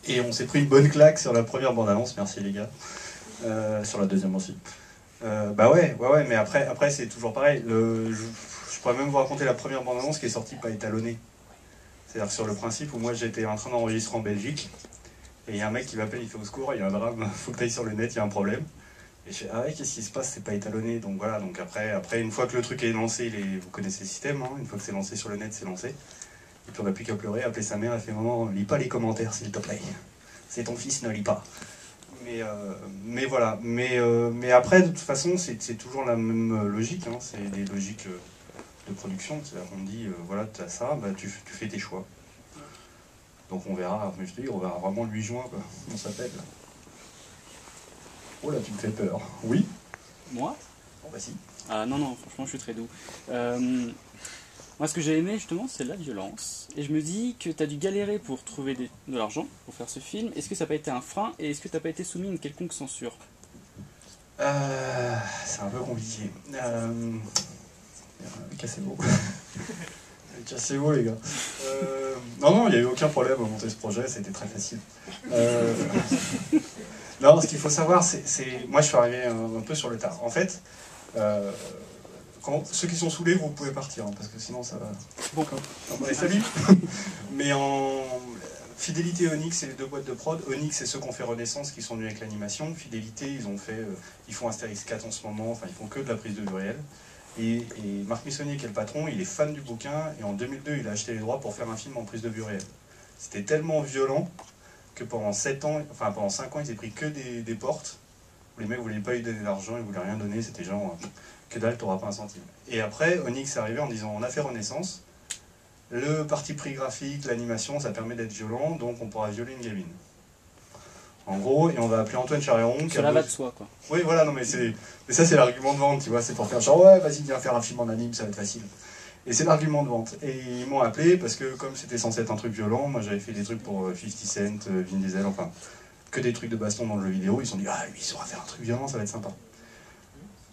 Et on s'est pris une bonne claque sur la première bande-annonce, merci les gars. Sur la deuxième aussi. Bah ouais, mais après c'est toujours pareil. Je pourrais même vous raconter la première bande-annonce qui est sortie pas étalonnée. C'est-à-dire sur le principe où moi j'étais en train d'enregistrer en Belgique, et il y a un mec qui m'appelle, il fait au secours, il y a un drame, faut que tu ailles sur le net, il y a un problème. Et je fais, ah ouais, qu'est-ce qui se passe, c'est pas étalonné. Donc voilà, donc après une fois que le truc est lancé, vous connaissez le système, hein, une fois que c'est lancé sur le net, c'est lancé. Et puis on n'a plus qu'à pleurer, appeler sa mère, elle fait, maman, lis pas les commentaires s'il te plaît. C'est ton fils, ne lis pas. Mais voilà, mais après de toute façon c'est toujours la même logique, hein, c'est des logiques de production, c'est-à-dire qu'on dit voilà tu as ça, bah, tu fais tes choix. Donc on verra, je te dis, on verra vraiment le 8 juin quoi, on s'appelle. Oh là tu me fais peur. Oui. Moi? Bon bah si. Ah non, non, franchement je suis très doux. Moi ce que j'ai aimé justement c'est la violence. Et je me dis que tu as dû galérer pour trouver de l'argent pour faire ce film. Est-ce que ça n'a pas été un frein et est-ce que tu n'as pas été soumis à une quelconque censure? C'est un peu compliqué. Cassez-vous. Cassez-vous les gars. Non, il n'y a eu aucun problème à monter ce projet, c'était très facile. Non, ce qu'il faut savoir, moi je suis arrivé un peu sur le tard. En fait, ceux qui sont saoulés, vous pouvez partir, hein, parce que sinon ça va... Bon, salut. Mais en Fidélité et Onyx, c'est les deux boîtes de prod. Onyx, c'est ceux qui ont fait Renaissance, qui sont venus avec l'animation. Fidélité, ils font Astérix 4 en ce moment, enfin ils font que de la prise de vue réelle. Et Marc Missonnier, qui est le patron, il est fan du bouquin, et en 2002, il a acheté les droits pour faire un film en prise de vue réelle. C'était tellement violent que pendant 5 ans, ils n'avaient pris que des portes, où les mecs ne voulaient pas lui donner d'argent, ils ne voulaient rien donner, c'était genre, que dalle, t'auras pas un centime. Et après, Onyx est arrivé en disant, on a fait Renaissance, le parti pris graphique, l'animation, ça permet d'être violent, donc on pourra violer une gamine. En gros, et on va appeler Antoine Charéron. Cela va de soi, quoi. Oui, voilà, non, mais ça, c'est l'argument de vente, tu vois, c'est pour faire genre, ouais, vas-y, viens faire un film en anime, ça va être facile. Et c'est l'argument de vente. Et ils m'ont appelé parce que, comme c'était censé être un truc violent, moi j'avais fait des trucs pour 50 Cent, Vin Diesel, enfin, que des trucs de baston dans le jeu vidéo. Ils se sont dit, ah, lui, il saura faire un truc violent, ça va être sympa.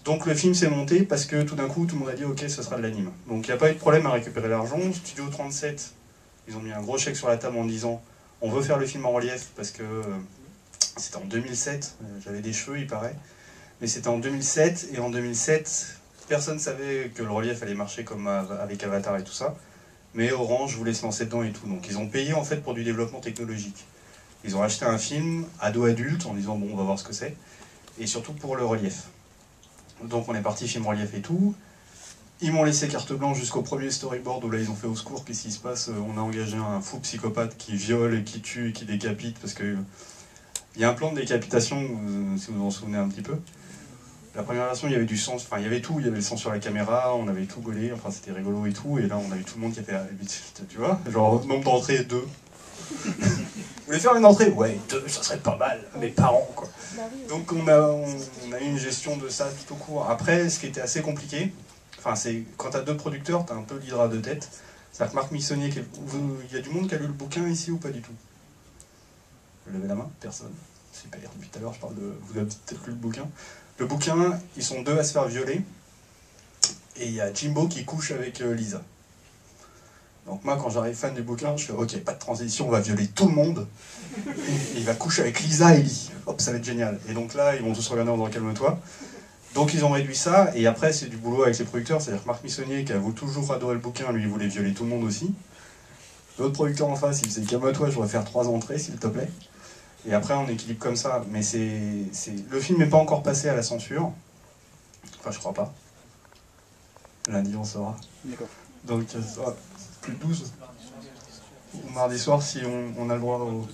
Donc le film s'est monté parce que tout d'un coup, tout le monde a dit, ok, ce sera de l'anime. Donc il n'y a pas eu de problème à récupérer l'argent. Studio 37, ils ont mis un gros chèque sur la table en disant, on veut faire le film en relief parce que. C'était en 2007, j'avais des cheveux il paraît, mais c'était en 2007, et en 2007, personne ne savait que le relief allait marcher comme avec Avatar et tout ça, mais Orange voulait se lancer dedans et tout, donc ils ont payé en fait pour du développement technologique. Ils ont acheté un film ado-adulte en disant bon on va voir ce que c'est, et surtout pour le relief. Donc on est parti film relief et tout, ils m'ont laissé carte blanche jusqu'au premier storyboard où là ils ont fait au secours, qu'est-ce qui se passe, on a engagé un fou psychopathe qui viole et qui tue et qui décapite parce que... Il y a un plan de décapitation, si vous vous en souvenez un petit peu. La première version, il y avait du sang, enfin il y avait tout, il y avait le sang sur la caméra, on avait tout gaulé, enfin c'était rigolo et tout, et là on a eu tout le monde qui était, tu vois, genre nombre d'entrées 2. Vous voulez faire une entrée? Ouais, 2, ça serait pas mal, mes parents quoi. Donc on a eu une gestion de ça tout au court. Après, ce qui était assez compliqué, enfin c'est quand t'as deux producteurs, t'as un peu l'hydra de tête. C'est-à-dire que Marc Missonnier, il y a du monde qui a lu le bouquin ici ou pas du tout? Levez la main, personne. Super, depuis tout à l'heure je parle de... Vous avez peut-être lu le bouquin. Le bouquin, ils sont deux à se faire violer. Et il y a Jimbo qui couche avec Lisa. Donc moi quand j'arrive fan du bouquin, je fais ok, pas de transition, on va violer tout le monde. Et il va coucher avec Lisa et Ellie. Hop, ça va être génial. Et donc là, ils vont tous regarder en disant calme-toi. Donc ils ont réduit ça, et après c'est du boulot avec les producteurs, c'est-à-dire que Marc Missonnier, qui a toujours adoré le bouquin, lui il voulait violer tout le monde aussi. L'autre producteur en face, il disait calme-toi, je voudrais faire 3 entrées s'il te plaît. Et après on équilibre comme ça, mais le film n'est pas encore passé à la censure. Enfin je crois pas. Lundi on saura. D'accord. Donc plus de 12. Ou mardi soir si on a le droit au...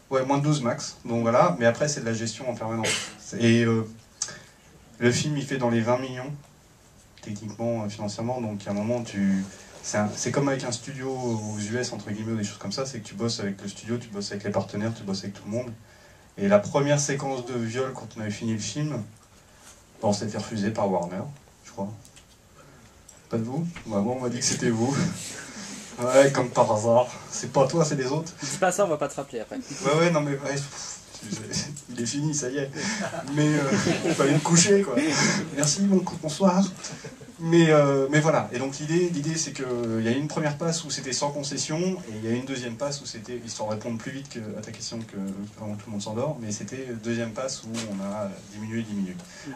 Ouais, moins de 12 max. Donc voilà, mais après c'est de la gestion en permanence. Et le film il fait dans les 20 millions, techniquement, financièrement, donc à un moment c'est comme avec un studio aux US, entre guillemets, ou des choses comme ça, c'est que tu bosses avec le studio, tu bosses avec les partenaires, tu bosses avec tout le monde. Et la première séquence de viol, quand on avait fini le film, on s'est fait refuser par Warner, je crois. Pas de vous? Bah, moi, on m'a dit que c'était vous. Ouais, comme par hasard. C'est pas toi, c'est les autres. Dis pas ça, on va pas te rappeler après. Ouais, non mais... Ouais, il est fini, ça y est. Mais il fallait me coucher, quoi. Merci, bonsoir. Mais voilà, et donc l'idée c'est qu'il y a une première passe où c'était sans concession, et il y a une deuxième passe où c'était, histoire de répondre plus vite à ta question que avant tout le monde s'endort, mais c'était deuxième passe où on a diminué.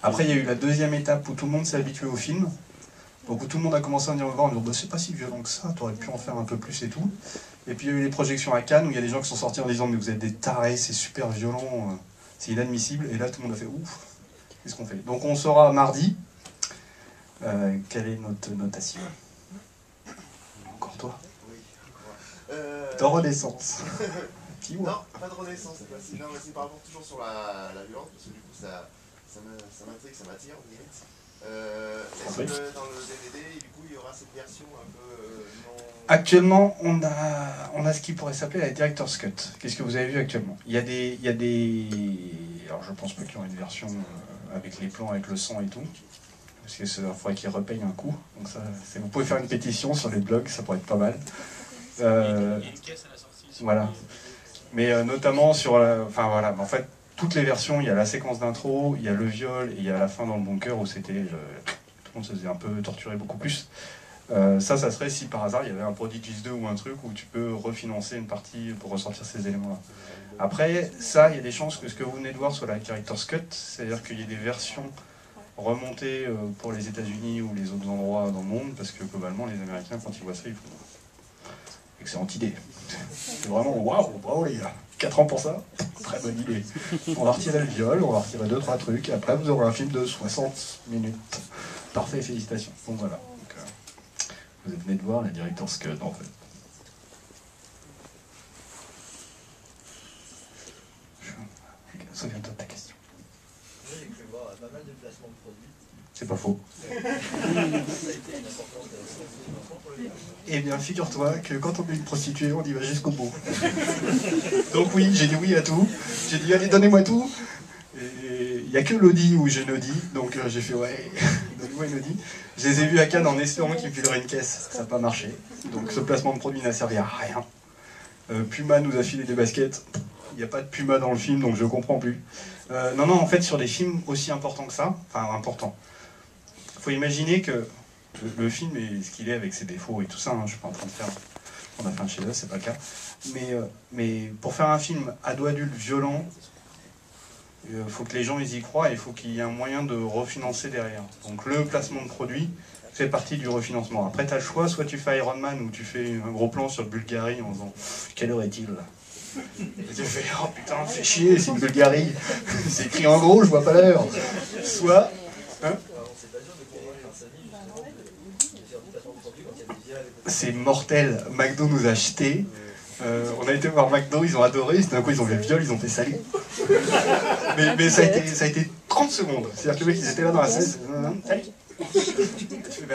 Après il y a eu la deuxième étape où tout le monde s'est habitué au film, donc où tout le monde a commencé à venir me voir en disant bah, c'est pas si violent que ça, t'aurais pu en faire un peu plus et tout. Et puis il y a eu les projections à Cannes où il y a des gens qui sont sortis en disant mais vous êtes des tarés, c'est super violent, c'est inadmissible, et là tout le monde a fait ouf, qu'est-ce qu'on fait? Donc on saura mardi. Quelle est notre notation? Encore toi? Oui. De renaissance. Non, pas de renaissance cette fois-ci. Non, mais c'est par rapport toujours sur la violence, parce que du coup ça m'intrigue, ça m'attire, limite. Est-ce que dans le DVD, du coup, il y aura cette version un peu non... Actuellement, on a ce qui pourrait s'appeler la Director's Cut. Qu'est-ce que vous avez vu actuellement? Il y a des... Alors je pense pas qu'il y aura une version avec les plans, avec le sang et tout. Parce que il faudrait qu'ils repayent un coup. Donc ça, vous pouvez faire une pétition sur les blogs, ça pourrait être pas mal. Il y a une caisse à la sortie. Voilà. Mais notamment sur enfin voilà, en fait, toutes les versions, il y a la séquence d'intro, il y a le viol, et il y a la fin dans le bunker où c'était... tout le monde se faisait un peu torturer beaucoup plus. Ça serait si par hasard il y avait un Prodigies 2 ou un truc où tu peux refinancer une partie pour ressortir ces éléments-là. Après, ça, il y a des chances que ce que vous venez de voir soit la Director's Cut, c'est-à-dire qu'il y ait des versions remonter pour les États-Unis ou les autres endroits dans le monde, parce que globalement, les Américains, quand ils voient ça, ils font excellente idée. C'est vraiment waouh, bravo les gars, 4 ans pour ça, très bonne idée. On va retirer le viol, on va retirer 2-3 trucs, et après vous aurez un film de 60 minutes. Parfait, félicitations. Donc voilà. Donc, vous venez de voir la Director's Cut en fait. Souviens-toi de ta question. J'ai cru voir pas mal de placements de produits. C'est pas faux. Eh bien, figure-toi que quand on est une prostituée, on y va jusqu'au bout. Donc oui, j'ai dit oui à tout. J'ai dit allez, donnez-moi tout. Et il n'y a que l'Audi où j'ai l'Audi, donc j'ai fait ouais, donnez-moi une Audi. Je les ai vus à Cannes en espérant qu'ils me fileraient une caisse. Ça n'a pas marché. Donc ce placement de produit n'a servi à rien. Puma nous a filé des baskets. Il n'y a pas de Puma dans le film, donc je comprends plus. Non, en fait, sur des films aussi importants que ça, enfin importants, il faut imaginer que le film est ce qu'il est avec ses défauts et tout ça, hein, je ne suis pas en train de faire... On a fait un chef-d'œuvre, c'est pas le cas. Mais pour faire un film ado-adulte violent, il faut que les gens ils y croient et il faut qu'il y ait un moyen de refinancer derrière. Donc le placement de produit fait partie du refinancement. Après, tu as le choix, soit tu fais Iron Man ou tu fais un gros plan sur Bulgarie en disant « Quelle heure est-il » Et tu fais « Oh putain, fais chier, c'est une Bulgarie, c'est écrit en gros, je vois pas l'heure. » Soit... Hein, c'est mortel, McDo nous a acheté. On a été voir McDo, ils ont adoré, d'un coup ils ont vu le viol, ils ont fait salut. mais ça a été 30 secondes. C'est-à-dire que les mecs ils étaient là dans la salle, salut.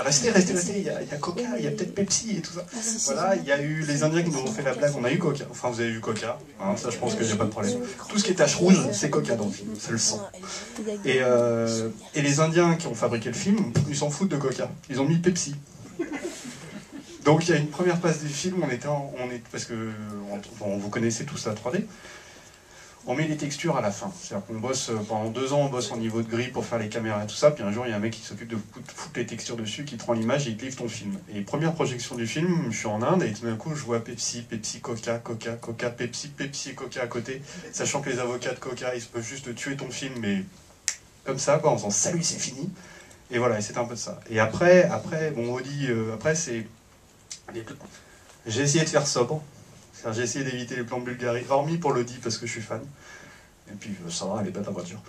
Restez, il y a Coca, il y a peut-être Pepsi et tout ça. Voilà, il y a eu les Indiens qui nous ont fait la blague, on a eu Coca. Enfin, vous avez vu Coca, hein, ça je pense qu'il n'y a pas de problème. Tout ce qui est tache rouge, c'est Coca dans le film, c'est le sang. Et les Indiens qui ont fabriqué le film, ils s'en foutent de Coca, ils ont mis Pepsi. Donc il y a une première passe du film, parce que vous connaissez tous la 3D. On met les textures à la fin. C'est-à-dire qu'on bosse, pendant 2 ans, on bosse en niveau de gris pour faire les caméras et tout ça, puis un jour, il y a un mec qui s'occupe de foutre les textures dessus, qui te rend l'image et il te livre ton film. Et première projection du film, je suis en Inde, et tout d'un coup, je vois Pepsi, Coca, Pepsi et Coca à côté, sachant que les avocats de Coca, ils peuvent juste tuer ton film, mais comme ça, quoi, en disant « Salut, c'est fini !» Et voilà, et c'est un peu de ça. Et après bon, Audi, après, c'est... J'ai essayé de faire sobre. J'ai essayé d'éviter les plans de Bulgarie, hormis pour l'Audi parce que je suis fan. Et puis ça va, elle est bête la voiture.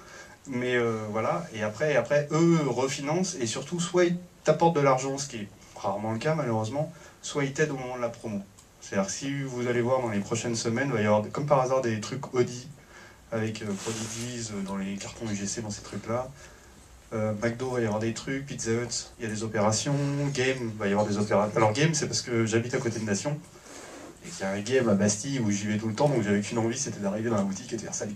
Mais voilà, et après, eux refinancent, et surtout, soit ils t'apportent de l'argent, ce qui est rarement le cas malheureusement, soit ils t'aident au moment de la promo. C'est-à-dire que si vous allez voir dans les prochaines semaines, il va y avoir, comme par hasard, des trucs Audi, avec Prodigies dans les cartons UGC, dans ces trucs-là. McDo, il va y avoir des trucs, Pizza Hut, il y a des opérations, Game, il va y avoir des opérations. Alors Game, c'est parce que j'habite à côté de Nation, et qu'il y a un Game à Bastille où j'y vais tout le temps, donc j'avais qu'une envie, c'était d'arriver dans la boutique et de faire salut.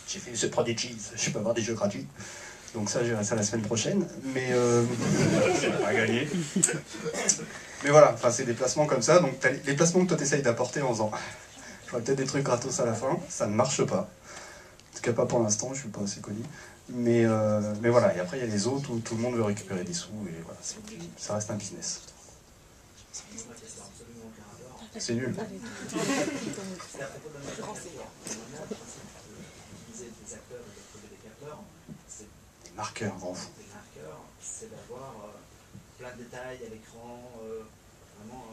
J'ai fait ce Prodigies, je peux avoir des jeux gratuits. Donc ça, j'irai ça la semaine prochaine, mais c'est pas gagné. Mais voilà, enfin, c'est des placements comme ça, donc les placements que toi t'essayes d'apporter en faisant, je vois peut-être des trucs gratos à la fin, ça ne marche pas. En tout cas, pas pour l'instant, je suis pas assez connu. Mais voilà, et après, il y a les autres où tout le monde veut récupérer des sous, et voilà, ça reste un business. C'est nul. C'est à propos de la utiliser des acteurs et de trouver des capteurs. C'est Des marqueurs, grand fou. des marqueurs, c'est d'avoir plein de détails à l'écran, vraiment.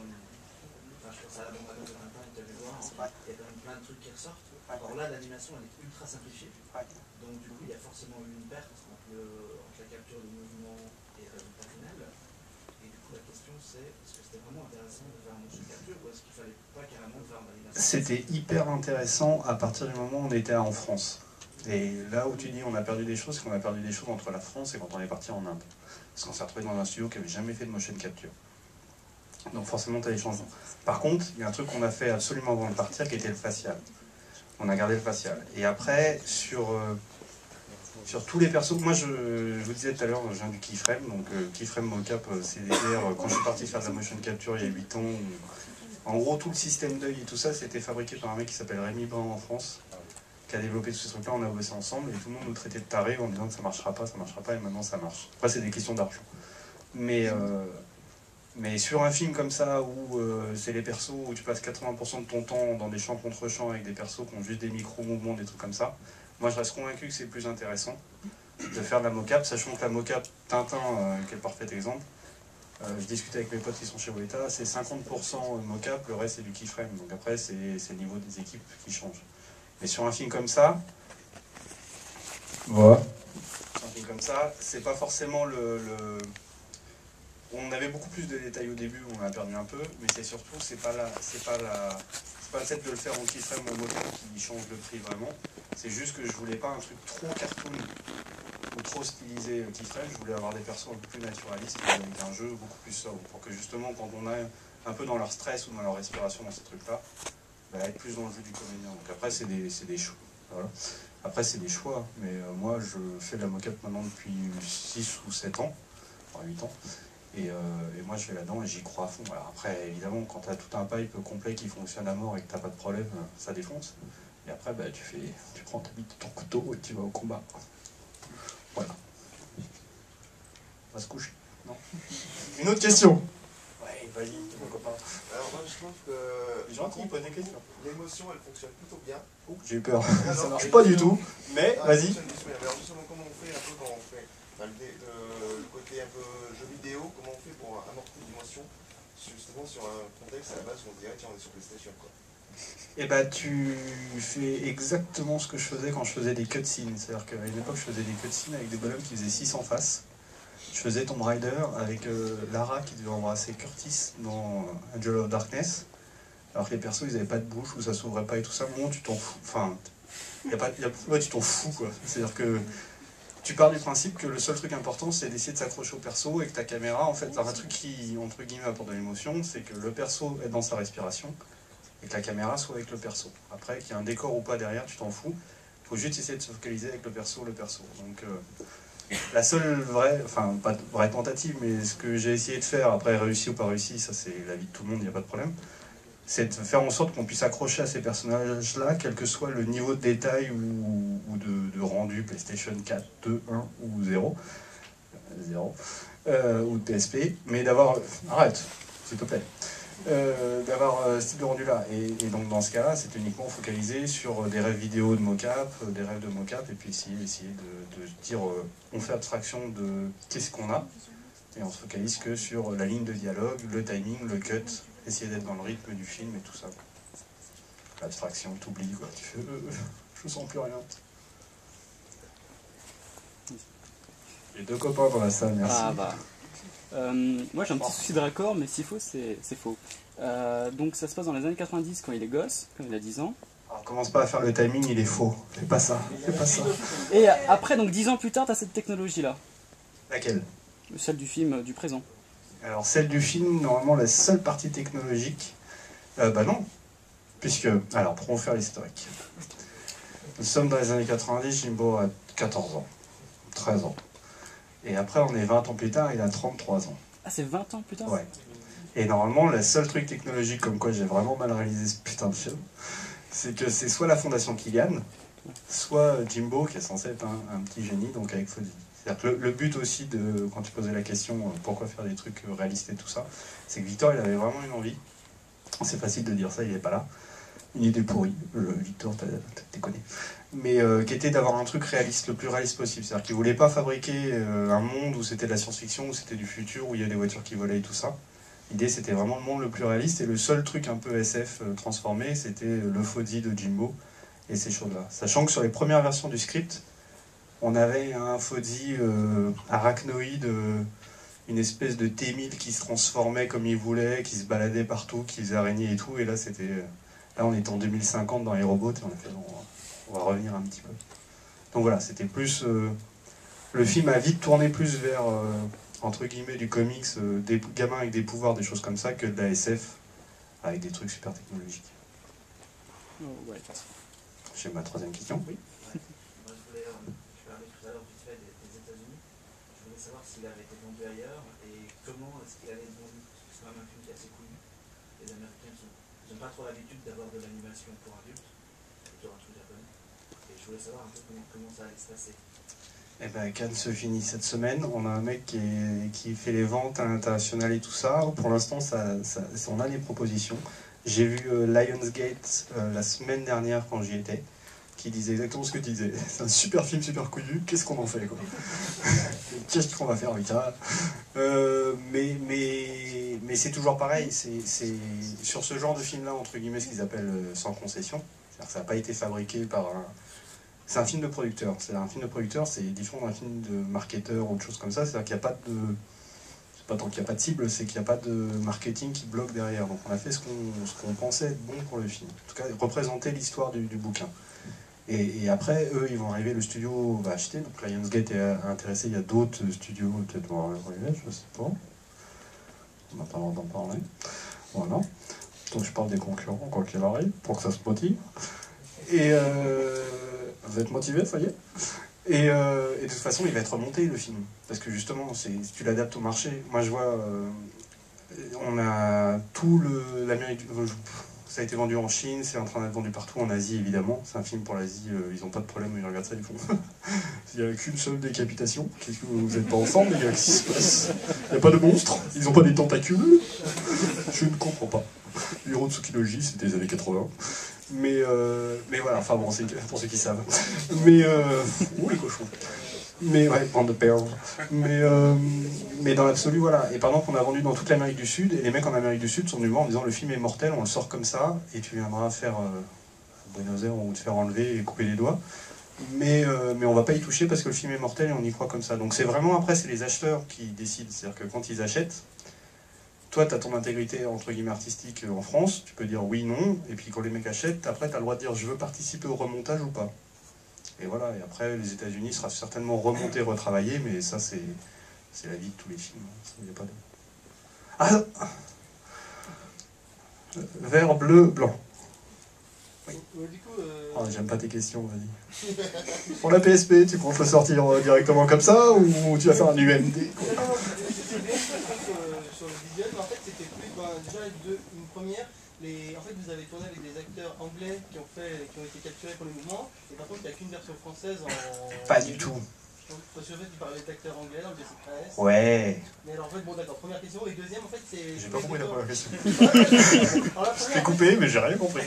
Enfin, je pense à la bombe de Tintin que tu avais voir, il y a quand même plein de trucs qui ressortent. Alors là, l'animation elle est ultra simplifiée, donc du coup il y a forcément eu une perte entre la capture de mouvement et le résultat final. Et du coup la question c'est, est-ce que c'était vraiment intéressant de faire un motion capture ou est-ce qu'il fallait pas carrément faire de l'animation? C'était hyper intéressant à partir du moment où on était en France. Et là où tu dis on a perdu des choses, c'est qu'on a perdu des choses entre la France et quand on est parti en Inde. Parce qu'on s'est retrouvé dans un studio qui n'avait jamais fait de motion capture. Donc forcément tu as des changements. Par contre, il y a un truc qu'on a fait absolument avant de partir qui était le facial. On a gardé le facial. Et après, sur tous les persos, moi je vous disais tout à l'heure, je viens du keyframe, donc keyframe mocap, c'est des airs, quand je suis parti faire de la motion capture il y a 8 ans, en gros tout le système d'œil et tout ça, c'était fabriqué par un mec qui s'appelle Rémi Brun en France, qui a développé tous ces trucs-là, on a bossé ensemble, et tout le monde nous traitait de tarés en disant que ça marchera pas, et maintenant ça marche. Après c'est des questions d'argent. Mais sur un film comme ça, où c'est les persos, où tu passes 80% de ton temps dans des champs contre champs avec des persos qui ont juste des micro-mouvements, des trucs comme ça, moi je reste convaincu que c'est plus intéressant de faire de la mocap, sachant que la mocap Tintin, qui est le parfait exemple, je discutais avec mes potes qui sont chez Weta, c'est 50% mocap, le reste c'est du keyframe, donc après c'est le niveau des équipes qui change. Mais sur un film comme ça, voilà, sur un film comme ça, c'est pas forcément on avait beaucoup plus de détails au début, on a perdu un peu, mais c'est surtout, c'est pas le fait de le faire en keyframe ou en mocap qui change le prix vraiment. C'est juste que je voulais pas un truc trop cartoon ou trop stylisé keyframe, je voulais avoir des persos un peu plus naturalistes avec un jeu beaucoup plus sobre, pour que justement quand on est un peu dans leur stress ou dans leur respiration dans ces trucs-là, bah, être plus dans le jeu du comédien. Donc après c'est des choix. Voilà. Après c'est des choix, mais moi je fais de la mocap maintenant depuis 6 ou 7 ans, enfin 8 ans. Et moi je vais là-dedans et j'y crois à fond. Alors après évidemment quand tu as tout un pipe complet qui fonctionne à mort et que tu n'as pas de problème, ça défonce. Et après bah, tu prends ta bite, ton couteau et tu vas au combat. Voilà. On va se coucher. Non. Une autre question. Ouais, vas-y, mon copain. Alors moi je trouve que Les gens qui posent des questions. l'émotion elle fonctionne plutôt bien. J'ai eu peur, ça marche pas du tout. Mais Ah, vas-y. alors justement comment on fait un peu quand on fait le côté un peu jeu vidéo, comment on fait pour amortir l'émotion justement sur un contexte à la base où on dirait tiens on est sur PlayStation quoi. Et bah tu fais exactement ce que je faisais quand je faisais des cutscenes. C'est-à-dire qu'à une époque je faisais des cutscenes avec des bonhommes qui faisaient 600 faces. Je faisais Tomb Raider avec Lara qui devait embrasser Curtis dans Angel of Darkness. Alors que les persos ils avaient pas de bouche ou ça s'ouvrait pas et tout ça. Bon tu t'en fous. Enfin, ouais, tu t'en fous quoi. C'est-à-dire que tu pars du principe que le seul truc important c'est d'essayer de s'accrocher au perso et que ta caméra en fait, un truc qui entre guillemets apporte de l'émotion, c'est que le perso est dans sa respiration et que la caméra soit avec le perso. Après, qu'il y ait un décor ou pas derrière, tu t'en fous. Il faut juste essayer de se focaliser avec le perso. Donc, la seule vraie, enfin, pas de vraie tentative, mais ce que j'ai essayé de faire, après réussi ou pas réussi, ça c'est la vie de tout le monde, il n'y a pas de problème, c'est de faire en sorte qu'on puisse accrocher à ces personnages-là, quel que soit le niveau de détail ou de rendu PlayStation 4, 2, 1 ou 0, ou de PSP, mais d'avoir... Arrête, s'il te plaît. D'avoir ce type de rendu là et donc dans ce cas là c'est uniquement focalisé sur des rêves vidéo de mocap, des rêves de mocap et puis essayer de dire on fait abstraction de qu'est-ce qu'on a et on se focalise que sur la ligne de dialogue, le timing, le cut, essayer d'être dans le rythme du film et tout ça. L'abstraction, t'oublies quoi, tu fais je sens plus rien. J'ai 2 copains dans la salle, merci. Ah bah. Moi j'ai un petit souci de raccord, mais s'il faut, c'est faux. Donc ça se passe dans les années 90 quand il est gosse, quand il a 10 ans. Alors commence pas à faire le timing, il est faux. Fais pas ça, fais pas ça. Et après, donc 10 ans plus tard, tu as cette technologie-là. Laquelle? Celle du film du présent. Alors celle du film, normalement la seule partie technologique, bah non. Puisque, alors pour en faire l'historique. Nous sommes dans les années 90, Jimbo a 14 ans, 13 ans. Et après, on est 20 ans plus tard, il a 33 ans. Ah, c'est 20 ans plus tard? Ouais. Et normalement, le seul truc technologique comme quoi j'ai vraiment mal réalisé ce putain de film, c'est que c'est soit la fondation Kylian, soit Jimbo, qui est censé être un petit génie, donc avec Fozzie. C'est-à-dire que le but aussi, quand tu posais la question pourquoi faire des trucs réalistes et tout ça, c'est que Victor, il avait vraiment une envie. C'est facile de dire ça, il n'est pas là. Une idée pourrie, Victor, t'as déconné. Mais qui était d'avoir un truc réaliste, le plus réaliste possible. C'est-à-dire qu'il ne voulait pas fabriquer un monde où c'était de la science-fiction, où c'était du futur, où il y a des voitures qui volaient et tout ça. L'idée, c'était vraiment le monde le plus réaliste, et le seul truc un peu SF transformé, c'était le Fozzie de Jimbo et ces choses-là. Sachant que sur les premières versions du script, on avait un Fozzie arachnoïde, une espèce de T-1000 qui se transformait comme il voulait, qui se baladait partout, qui faisait araignée et tout, et là, là on était en 2050 dans les robots, et on a fait, non, on va revenir un petit peu. Donc voilà, c'était plus... le film a vite tourné plus vers... entre guillemets du comics, des gamins avec des pouvoirs, des choses comme ça, que de la SF avec des trucs super technologiques. Oh, ouais. J'ai ma troisième question. Oui. Ouais. Moi, je parlais tout à l'heure vite fait des États-Unis. Je voulais savoir s'il avait été vendu ailleurs et comment est-ce qu'il allait être vendu. Parce que c'est quand même un film qui est assez connu. Les Américains n'ont pas trop l'habitude d'avoir de l'animation pour adultes, plutôt un truc japonais. Et je voulais savoir un peu comment ça allait se passer. Eh ben, Cannes se finit cette semaine. On a un mec qui fait les ventes à l'international et tout ça. Pour l'instant, on a des propositions. J'ai vu Lionsgate la semaine dernière quand j'y étais, qui disait exactement ce que tu disais. C'est un super film, super couillu. Qu'est-ce qu'on en fait, quoi? Qu'est-ce qu'on va faire avec ça? Mais c'est toujours pareil. C'est sur ce genre de film-là, entre guillemets, ce qu'ils appellent sans concession. C'est-à-dire que ça n'a pas été fabriqué par un... C'est un film de producteur. C'est-à-dire un film de producteur, c'est différent d'un film de marketeur ou autre chose comme ça. C'est-à-dire qu'il n'y a pas de... C'est pas tant qu'il n'y a pas de cible, c'est qu'il n'y a pas de marketing qui bloque derrière. Donc on a fait ce qu'on pensait être bon pour le film. En tout cas, représenter l'histoire du bouquin. Et après, eux, ils vont arriver, le studio va acheter. Donc Lionsgate est intéressé, il y a d'autres studios, peut-être vont arriver, je sais pas. On n'a pas le droit d'en parler. Voilà. Donc je parle des concurrents, quoi qu'il arrive, pour que ça se motive. Et vous êtes motivés, ça y est. Et de toute façon, il va être remonté, le film. Parce que justement, si tu l'adaptes au marché, moi je vois, on a tout l'Amérique, ça a été vendu en Chine, c'est en train d'être vendu partout, en Asie évidemment. C'est un film pour l'Asie, ils n'ont pas de problème, ils regardent ça, ils font... Il n'y a qu'une seule décapitation. Qu'est-ce que vous n'êtes pas ensemble, les gars, qu'est-ce qui se passe? Il n'y a pas de monstres, ils n'ont pas des tentacules. Je ne comprends pas. Hiro Tsukilogi, c'était les années 80. Mais voilà, enfin bon, c'est pour ceux qui savent. Mais, ouh les cochons. Mais ouais, bande de perles. Mais dans l'absolu, voilà. Et pendant qu'on a vendu dans toute l'Amérique du Sud, et les mecs en Amérique du Sud sont venus voir en disant le film est mortel, on le sort comme ça, et tu viendras faire Buenos Aires ou te faire enlever et couper les doigts. Mais on va pas y toucher parce que le film est mortel et on y croit comme ça. Donc c'est vraiment, après, c'est les acheteurs qui décident. C'est-à-dire que quand ils achètent, toi, tu as ton intégrité, entre guillemets, artistique en France, tu peux dire oui, non, et puis quand les mecs achètent, après, tu as le droit de dire je veux participer au remontage ou pas. Et voilà, et après, les États-Unis sera certainement remonté, retravaillé, mais ça, c'est la vie de tous les films. Il n'y a pas de... Ah, vert, bleu, blanc. Oui. Du coup, Oh, j'aime pas tes questions, vas-y. Pour la PSP, tu comptes le sortir directement comme ça, ou tu vas faire un UMD, quoi? non, c'était bien sur le visuel, mais en fait, c'était plus déjà une première. En fait, vous avez tourné avec des acteurs anglais qui ont été capturés pour les mouvements, et par contre, il n'y a qu'une version française en... Pas du tout. Parce qu'en fait, tu parlais d'acteurs anglais dans le DCPS. Ouais. Mais alors, en fait, bon, d'accord, première question, et deuxième, en fait, c'est... J'ai pas compris la première question. Alors, Je t'ai coupé, mais j'ai rien compris.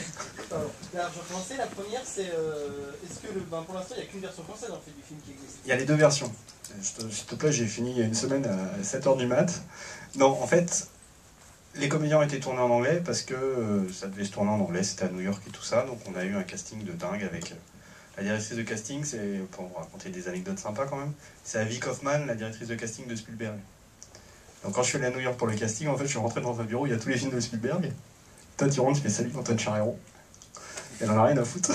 Alors, je vais commencer. La première, c'est... est-ce que, pour l'instant, il n'y a qu'une version française, en fait, du film qui existe? Il y a les deux versions. S'il te plaît, j'ai fini il y a une semaine à 7h du mat. Non, en fait, les comédiens ont été tournés en anglais parce que ça devait se tourner en anglais, c'était à New York et tout ça, donc on a eu un casting de dingue avec... La directrice de casting, c'est, pour vous raconter des anecdotes sympas quand même, c'est Avi Kaufman, la directrice de casting de Spielberg. Donc quand je suis allé à New York pour le casting, en fait, je suis rentré dans un bureau, il y a tous les films de Spielberg. Toi, tu rentres, tu fais salut Antoine Charero. Elle en a rien à foutre.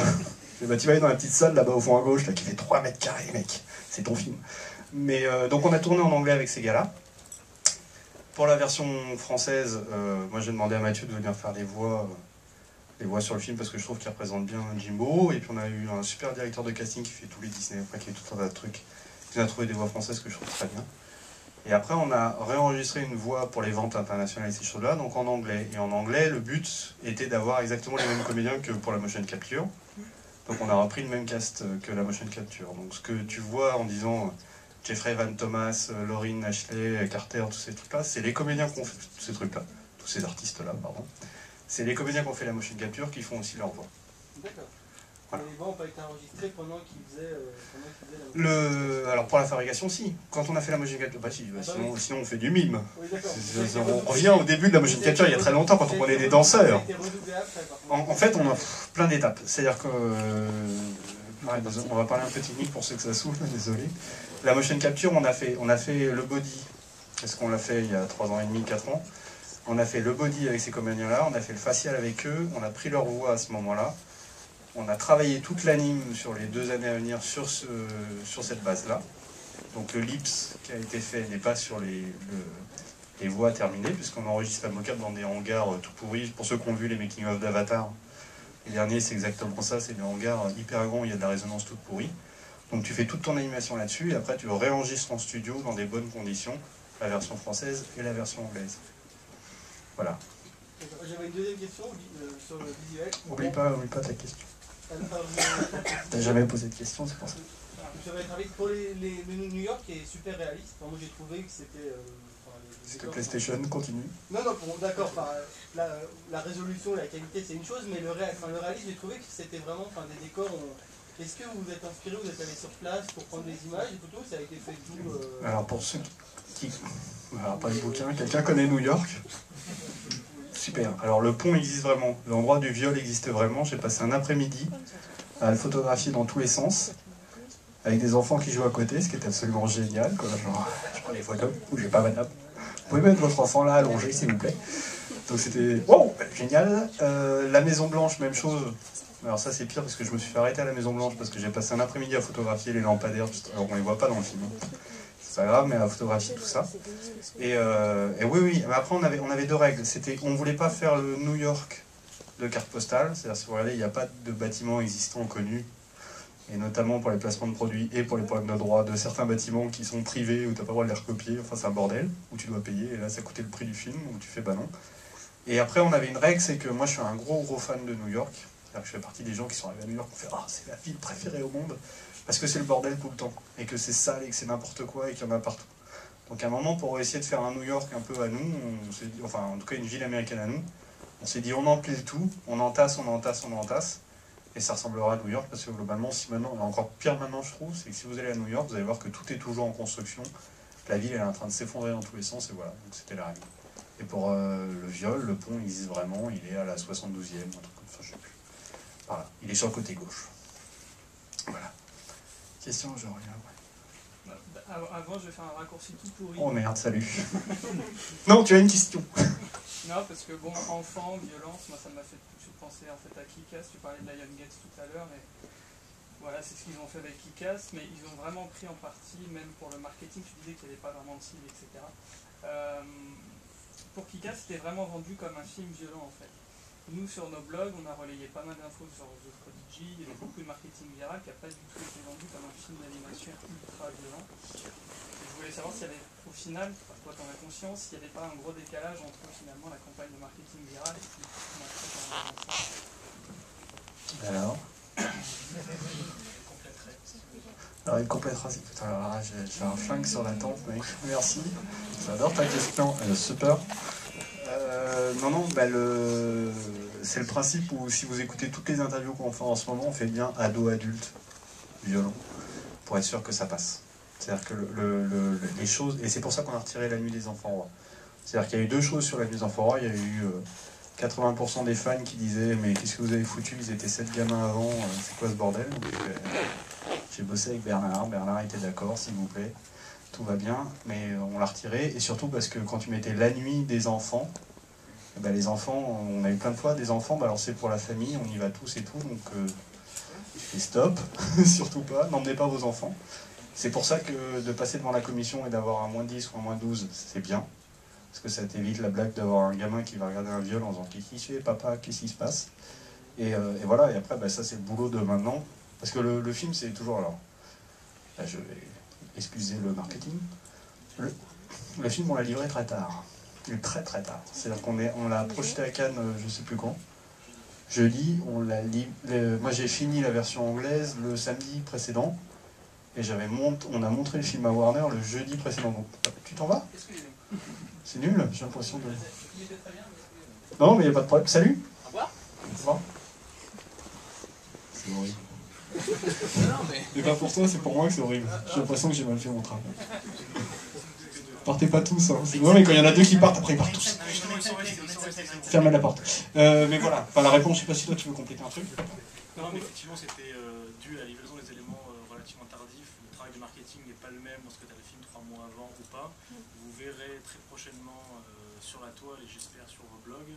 Bah, tu vas aller dans la petite salle là-bas au fond à gauche, là, qui fait 3 mètres carrés, mec. C'est ton film. Mais donc on a tourné en anglais avec ces gars-là. Pour la version française, moi j'ai demandé à Mathieu de venir faire les voix sur le film parce que je trouve qu'il représente bien Jimbo. Et puis on a eu un super directeur de casting qui fait tous les Disney, enfin, qui fait tout un tas de trucs. Qui a trouvé des voix françaises que je trouve très bien. Et après on a réenregistré une voix pour les ventes internationales et ces choses-là, donc en anglais. Et en anglais, le but était d'avoir exactement les mêmes comédiens que pour la motion capture. Donc on a repris le même cast que la motion capture. Donc ce que tu vois en disant Jeffrey Van Thomas, Lauryn Ashley, Carter, tous ces trucs-là, c'est les comédiens qui ont fait tous ces trucs-là, tous ces artistes-là, pardon. C'est les comédiens qui ont fait la motion capture qui font aussi leur voix. D'accord. Voilà. Les voix n'ont pas été enregistrées pendant qu'ils faisaient la motion. Alors pour la fabrication, si. Quand on a fait la motion capture, sinon on fait du mime. Oui, d'accord. On revient au début de la motion capture il y a très longtemps, quand on prenait des danseurs. Ça a été redoublé après, par contre. En fait, on a plein d'étapes. C'est-à-dire que... on va parler un peu technique pour ceux que ça souffle, désolé. La motion capture, on a fait le body, parce qu'on l'a fait il y a 3 ans et demi, 4 ans. On a fait le body avec ces comédiens-là, on a fait le facial avec eux, on a pris leur voix à ce moment-là. On a travaillé toute l'anime sur les 2 années à venir sur cette base-là. Donc le lips qui a été fait n'est pas sur les voix terminées, puisqu'on enregistre la mocap dans des hangars tout pourris. Pour ceux qui ont vu les making-of d'Avatar, les derniers, c'est exactement ça, c'est des hangars hyper grands, il y a de la résonance toute pourrie. Donc tu fais toute ton animation là-dessus, et après tu réenregistres en studio dans des bonnes conditions, la version française et la version anglaise. Voilà. J'avais une deuxième question sur le visuel. Oublie pas ta question. T'as jamais posé de question, c'est pour ça. J'avais travaillé pour les New York qui est super réaliste. Enfin, moi j'ai trouvé que c'était... Est-ce que PlayStation continue? Non, d'accord. La résolution, la qualité c'est une chose, mais le réalisme, j'ai trouvé que c'était vraiment des décors. Est-ce que vous vous êtes inspiré, vous êtes allé sur place pour prendre des images, des photos, ça a été fait tout Alors pour ceux qui... Alors pas le bouquin, quelqu'un connaît New York? Super. Alors le pont existe vraiment, l'endroit du viol existe vraiment. J'ai passé un après-midi à le photographier dans tous les sens, avec des enfants qui jouent à côté, ce qui est absolument génial. Quoi. Genre, je prends les photos, bougez pas madame. Vous pouvez mettre votre enfant là allongé s'il vous plaît. Donc c'était wow, génial. La Maison Blanche, même chose. Alors ça c'est pire parce que je me suis fait arrêter à la Maison Blanche parce que j'ai passé un après-midi à photographier les lampadaires, alors on les voit pas dans le film. C'est pas grave, mais à photographier tout ça. Et oui, mais après on avait 2 règles. C'était, on voulait pas faire le New York de carte postale, c'est-à-dire si vous regardez, il n'y a pas de bâtiments existants connus, et notamment pour les placements de produits et pour les problèmes de droit de certains bâtiments qui sont privés où tu n'as pas le droit de les recopier, enfin c'est un bordel, où tu dois payer, et là ça coûtait le prix du film, où tu fais bah non. Et après on avait une règle, c'est que moi je suis un gros fan de New York, c'est-à-dire que je fais partie des gens qui sont arrivés à New York, on fait ah c'est la ville préférée au monde, parce que c'est le bordel tout le temps, et que c'est sale, et que c'est n'importe quoi, et qu'il y en a partout. Donc à un moment, pour essayer de faire un New York un peu à nous, on s'est dit, enfin en tout cas une ville américaine à nous, on s'est dit on empile tout, on entasse, et ça ressemblera à New York, parce que globalement, si maintenant, encore pire maintenant je trouve, c'est que si vous allez à New York, vous allez voir que tout est toujours en construction, la ville elle est en train de s'effondrer dans tous les sens, et voilà, donc c'était la règle. Et pour le viol, le pont existe vraiment, il est à la 72e, un truc comme ça, je sais plus. Voilà, il est sur le côté gauche. Voilà. Question, je reviens après. Avant, je vais faire un raccourci tout pourri. Oh merde, salut. Non, tu as une question. Non, parce que bon, enfant, violence, moi ça m'a fait tout de suite penser en fait à Kick-Ass. Tu parlais de Lion Gates tout à l'heure, et voilà, c'est ce qu'ils ont fait avec Kick-Ass, mais ils ont vraiment pris en partie, même pour le marketing, tu disais qu'il n'y avait pas vraiment de cible, etc. Pour Kick-Ass, c'était vraiment vendu comme un film violent en fait. Nous, sur nos blogs, on a relayé pas mal d'infos sur The Prodigy, il y avait beaucoup de marketing viral qui n'a pas du tout été vendu comme un film d'animation ultra violent. Je voulais savoir s'il y avait, au final, toi t'en as conscience, s'il n'y avait pas un gros décalage entre finalement la campagne de marketing viral et puis Alors Alors il complétera. Putain, alors là, j'ai un flingue sur la tempe, mec. Merci. J'adore ta question. Super. Non, c'est le principe où si vous écoutez toutes les interviews qu'on fait en ce moment, on fait bien ado-adulte violent pour être sûr que ça passe. C'est-à-dire que les choses, et c'est pour ça qu'on a retiré La Nuit des Enfants Rois. C'est-à-dire qu'il y a eu 2 choses sur La Nuit des Enfants Rois. Il y a eu 80% des fans qui disaient mais qu'est-ce que vous avez foutu, ils étaient 7 gamins avant, c'est quoi ce bordel? Donc, j'ai bossé avec Bernard était d'accord, s'il vous plaît, tout va bien, mais on l'a retiré, et surtout parce que quand tu mettais La Nuit des Enfants, ben les enfants, on a eu plein de fois des enfants, alors c'est pour la famille, on y va tous et tout, donc tu fais stop, surtout pas, n'emmenez pas vos enfants. C'est pour ça que de passer devant la commission et d'avoir un -10 ou un -12, c'est bien, parce que ça t'évite la blague d'avoir un gamin qui va regarder un viol en disant « Qu'est-ce qui se fait, papa, qu'est-ce qui se passe ?» et voilà, et après, ben, ça c'est le boulot de maintenant, parce que le film c'est toujours, alors, là je vais excuser le marketing, le film on l'a livré très tard. Très tard. C'est-à-dire qu'on l'a projeté à Cannes, je sais plus quand. jeudi, moi j'ai fini la version anglaise le samedi précédent, et on a montré le film à Warner le jeudi précédent. Donc, tu t'en vas? C'est nul, j'ai l'impression de... Non, mais il n'y a pas de problème. Salut. Au revoir. Au revoir. C'est horrible. Non, mais... C'est pas pour toi, c'est pour moi que c'est horrible. J'ai l'impression que j'ai mal fait mon travail. Partez pas tous, hein. C'est vrai, mais quand il y en a deux qui partent, après ils partent tous. Fermez la porte. Mais voilà, enfin, la réponse, je sais pas si toi tu veux compléter un truc. Non, mais effectivement, c'était dû à la livraison des éléments relativement tardifs. Le travail de marketing n'est pas le même lorsque tu as le film 3 mois avant ou pas. Vous verrez très prochainement sur la toile, et j'espère sur vos blogs,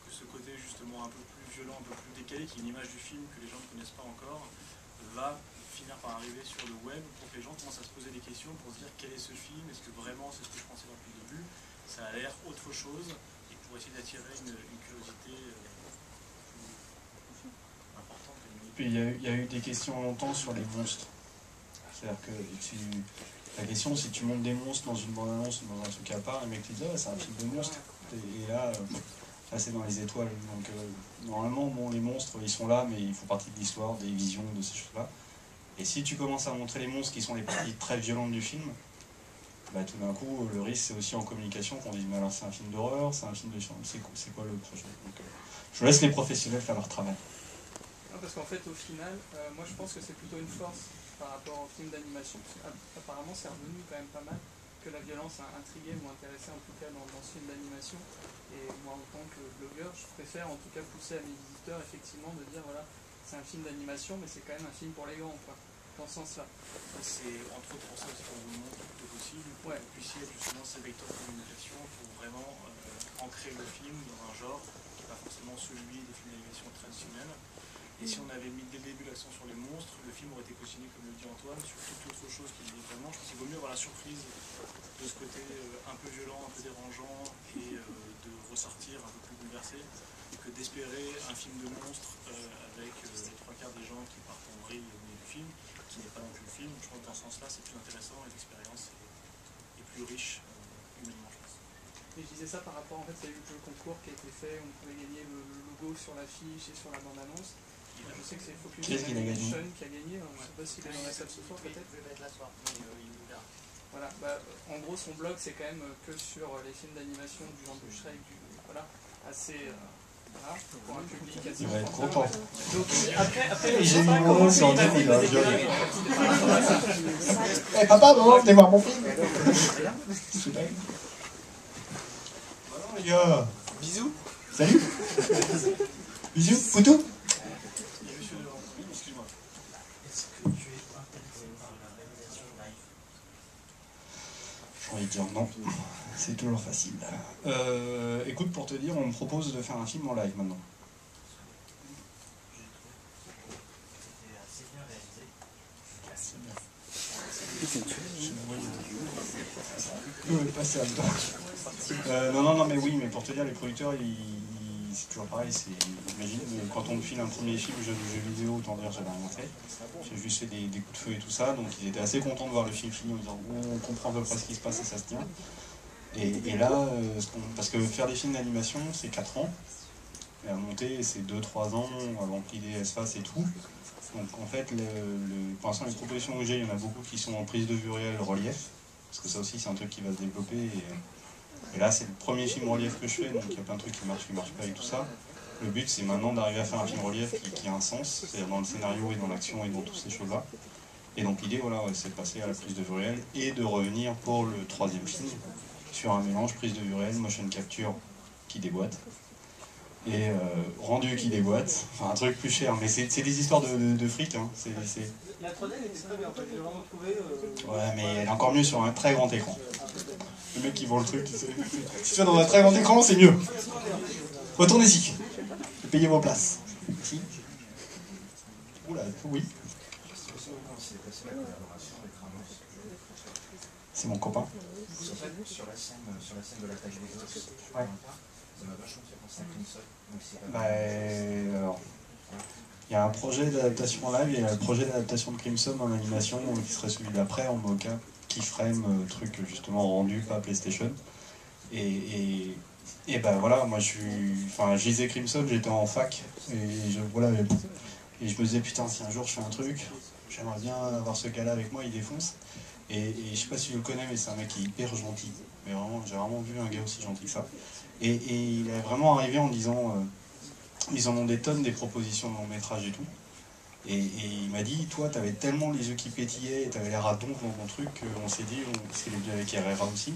que ce côté justement un peu plus violent, un peu plus décalé, qui est une image du film que les gens ne connaissent pas encore, va finir par arriver sur le web pour que les gens commencent à se poser des questions pour se dire quel est ce film, est-ce que vraiment c'est ce que je pensais voir depuis le début, ça a l'air autre chose, et pour essayer d'attirer une curiosité plus importante. Puis il y a eu des questions longtemps sur les monstres. C'est-à-dire que la question, si tu montes des monstres dans une bande-annonce ou dans un truc à part, les mecs te disent ah, c'est un film de monstres. Et là c'est dans les étoiles. Donc normalement, bon, les monstres, ils sont là, mais ils font partie de l'histoire, des visions, de ces choses-là. Et si tu commences à montrer les monstres qui sont les parties très violentes du film, bah, tout d'un coup, le risque, c'est aussi en communication qu'on dise mais alors c'est un film d'horreur, c'est un film de science, c'est quoi le projet? Donc, je laisse les professionnels faire leur travail. Non, parce qu'en fait, au final, moi je pense que c'est plutôt une force par rapport au film d'animation. Apparemment, c'est revenu quand même pas mal que la violence a intrigué ou intéressé en tout cas dans ce film d'animation. Et moi, en tant que blogueur, je préfère en tout cas pousser à mes visiteurs effectivement de dire voilà, c'est un film d'animation, mais c'est quand même un film pour les grands, quoi, dans ce sens-là. C'est entre autres pour ça aussi qu'on vous montre le plus possible, pour que vous puissiez justement ces vecteurs de communication pour vraiment ancrer le film dans un genre qui n'est pas forcément celui des films d'animation traditionnels. Et si on avait mis dès le début l'accent sur les monstres, le film aurait été cautionné, comme le dit Antoine, sur toute autre chose qui est vraiment. Je pense qu'il vaut mieux avoir la surprise de ce côté un peu violent, un peu dérangeant, et de ressortir un peu plus bouleversé, que d'espérer un film de monstres avec les trois quarts des gens qui partent en vrille au milieu du film, qui n'est pas non plus le film. Je pense que dans ce sens-là, c'est plus intéressant et l'expérience est plus riche humainement, je pense. Et je disais ça par rapport, en fait, il y a eu le concours qui a été fait, on pouvait gagner le logo sur l'affiche et sur la bande-annonce. Je sais que c'est Focus Animation qui a gagné, je ne sais pas s'il est dans la salle ce soir peut-être. Voilà, bah, en gros son blog c'est quand même que sur les films d'animation du genre de Shrek, voilà, assez... voilà, pour un public assez... Il va être content. Donc après J'ai mis mon nom sur le film, là, joli. Eh papa, maman, venez voir mon film. Super. Voilà les gars. Bisous. Salut. Bisous, Poutou. J'ai envie de dire non, c'est toujours facile. Écoute, pour te dire, on me propose de faire un film en live maintenant. Passer à non, mais oui, mais pour te dire, les producteurs, c'est toujours pareil. Imagine, quand on me file un premier film jeu vidéo, autant dire j'avais rien fait. J'ai juste fait des coups de feu et tout ça, donc ils étaient assez contents de voir le film fini en disant on comprend à peu près ce qui se passe et ça se tient. Et là, parce que faire des films d'animation, c'est 4 ans, et à monter, c'est 2-3 ans avant que l'idée se fasse et tout. Donc en fait, pour l'instant, les propositions que j'ai, il y en a beaucoup qui sont en prise de vue réelle, relief, parce que ça aussi, c'est un truc qui va se développer. Et là, c'est le premier film relief que je fais, donc il y a plein de trucs qui marchent pas et tout ça. Le but, c'est maintenant d'arriver à faire un film relief qui a un sens, c'est-à-dire dans le scénario et dans l'action et dans toutes ces choses-là. Et donc l'idée, voilà, c'est de passer à la prise de vue réelle et de revenir pour le 3e film sur un mélange prise de vue réelle, motion capture qui déboîte et rendu qui déboîte, enfin un truc plus cher, mais c'est des histoires de fric. Hein. La 3D elle était très bien en fait, j'ai vraiment trouvé... Ouais, mais elle est encore mieux sur un très grand écran. Le mec qui vend le truc, si tu vas dans un très grand écran, c'est mieux. Retournez ici. Payez vos places. Si. Oula, oui. C'est mon copain. Sur la scène de l'attaque des os, ouais. Ça m'a vachement fait penser à Crimson. Alors, il y a un projet d'adaptation live, il y a le projet d'adaptation de Crimson en animation, qui serait celui d'après en mocap, keyframe, truc justement rendu, pas PlayStation. Et Et ben voilà, moi je lisais Crimson, j'étais en fac, et je me disais putain, si un jour je fais un truc, j'aimerais bien avoir ce gars-là avec moi, il défonce. Et je sais pas si tu le connais, mais c'est un mec qui est hyper gentil. Mais vraiment, j'ai vraiment vu un gars aussi gentil que ça. Et il est vraiment arrivé en disant, ils en ont des tonnes des propositions de long métrage et tout. Et il m'a dit, toi, t'avais tellement les yeux qui pétillaient, t'avais l'air à donf dans ton truc, qu'on s'est dit, parce qu'il est venu avec Herrera aussi,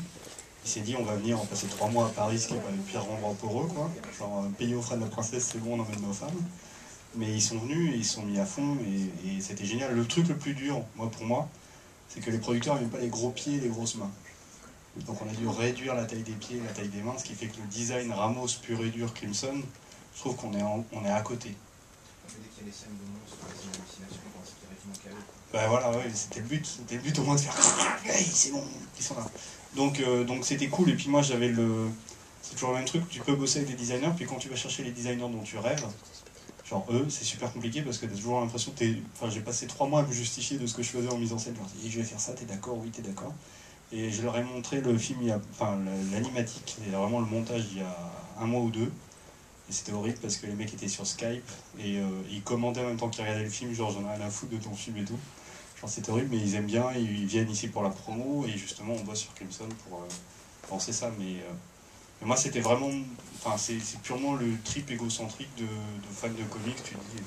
il s'est dit, on va venir, on va passer 3 mois à Paris, ce qui est pas le pire endroit pour eux, quoi. Genre, payer aux frais de la princesse, c'est bon, on emmène nos femmes. Mais ils sont venus, et ils se sont mis à fond, et c'était génial. Le truc le plus dur, pour moi, c'est que les producteurs n'aiment pas les gros pieds et les grosses mains. Donc on a dû réduire la taille des pieds, la taille des mains, ce qui fait que le design Ramos pur et dur Crimson, je trouve qu'on est à côté. Dès qu'il y a des scènes de monstres, des hallucinations, on pense qu'il y a directement KO. Ben voilà, ouais, c'était le but au moins de faire hey, c'est bon, ils sont là. Donc c'était cool, et puis moi j'avais c'est toujours le même truc, tu peux bosser avec des designers, puis quand tu vas chercher les designers dont tu rêves, genre eux, c'est super compliqué parce que t'as toujours l'impression que j'ai passé 3 mois à me justifier de ce que je faisais en mise en scène. Genre, je vais faire ça, t'es d'accord? Oui, t'es d'accord. Et je leur ai montré le film, l'animatique, et vraiment le montage il y a 1 mois ou 2. Et c'était horrible parce que les mecs étaient sur Skype et ils commentaient en même temps qu'ils regardaient le film, genre j'en ai rien à foutre de ton film et tout. Genre c'était horrible, mais ils aiment bien, ils viennent ici pour la promo et justement on bosse sur Crimson pour penser ça. Mais moi c'était vraiment, c'est purement le trip égocentrique de fan de comics. Tu dis,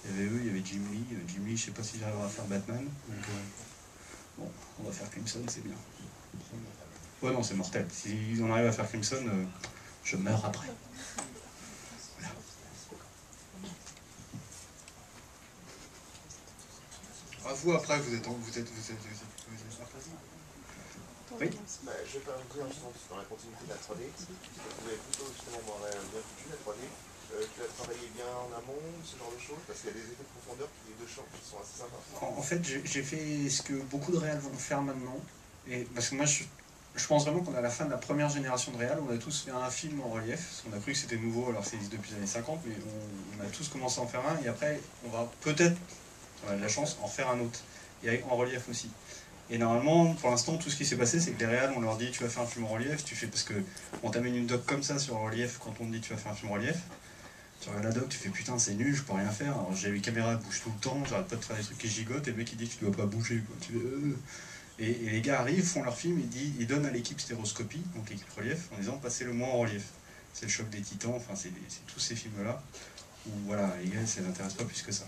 il y avait eux, il y avait Jim Lee. Jim Lee, je sais pas si j'arriverai à faire Batman. Donc bon, on va faire Crimson, c'est bien. Ouais non, c'est mortel. Si on arrive à faire Crimson, je meurs après. À vous après, vous êtes partagé. Oui. Bah, je vais pas vous dire justement dans la continuité de la 3D. Vous avez plutôt justement bien foutu la 3D. Tu as travaillé bien en amont, ce genre de choses, parce qu'il y a des effets de profondeur de champ qui sont assez sympas. En fait, j'ai fait ce que beaucoup de réals vont faire maintenant. Et parce que moi, je pense vraiment qu'on est à la fin de la première génération de réals. On a tous fait un film en relief. Parce qu'on a cru que c'était nouveau, alors que ça existe depuis les années 50. Mais on a tous commencé à en faire un. Et après, on va peut-être, on a de la chance, en faire un autre. Et en relief aussi. Et normalement, pour l'instant, tout ce qui s'est passé, c'est que les réals, on leur dit tu vas faire un film en relief, tu fais parce que on t'amène une doc comme ça sur un relief quand on te dit tu vas faire un film en relief. Tu regardes la doc, tu fais putain c'est nul, je peux rien faire. Alors j'ai les caméras bougent tout le temps, j'arrête pas de faire des trucs qui gigotent et le mec il dit tu dois pas bouger quoi. Et les gars arrivent, font leur film, ils donnent à l'équipe Stéroscopie, donc l'équipe relief, en disant passez le mois en relief. C'est le choc des titans, enfin c'est tous ces films là où voilà, les gars ça les intéresse pas plus que ça.